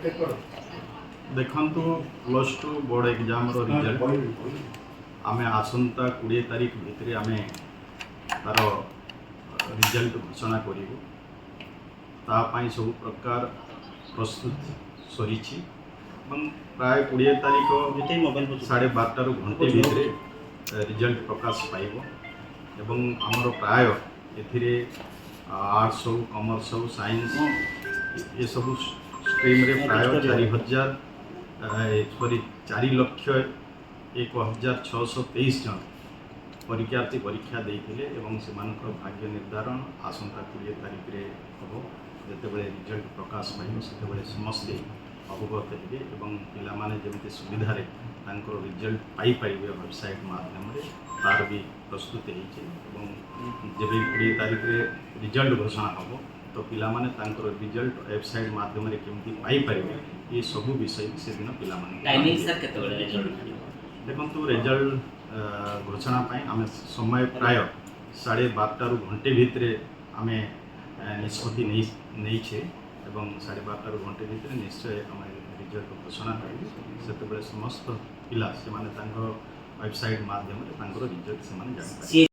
देखु +2 board exam result आम आसंता 20 तारीख भितर आम तार रिजल्ट घोषणा करूँ तापाई सब प्रकार प्रस्तुत सरी प्राय 20 तारीख 12:30 घंटे भितर रिजल्ट प्रकाश पाइब एवं आमर प्राय ए आर्ट्स हो कॉमर्स हो साइंस ये सब स्ट्रीम रे प्राय 4,01,623 जन परीक्षार्थी परीक्षा देते से भाग्य निर्धारण आसंता 20 तारीख रे हम जिते रिजल्ट प्रकाश पाइब से समस्ते अवगत हे पिलाने जमी सुविधा रिजल्ट पाइपर वेबसाइट माध्यम तार भी प्रस्तुत जब 20 तारीख रे रिजल्ट घोषणा हम तो पिलाने रिजल्ट वेबसाइट माध्यम केमती पाइपर ये सब विषय से दिन पिलाने देखो रिजल्ट घोषणा आम समय प्राय 12:30 घंटे भितर आम निष्पत्ति नहीं 12:30 घंटे भितर निश्चय आम रिजल्ट घोषणा कर समस्त पिला से वेबसाइट माध्यम रिजल्ट से जान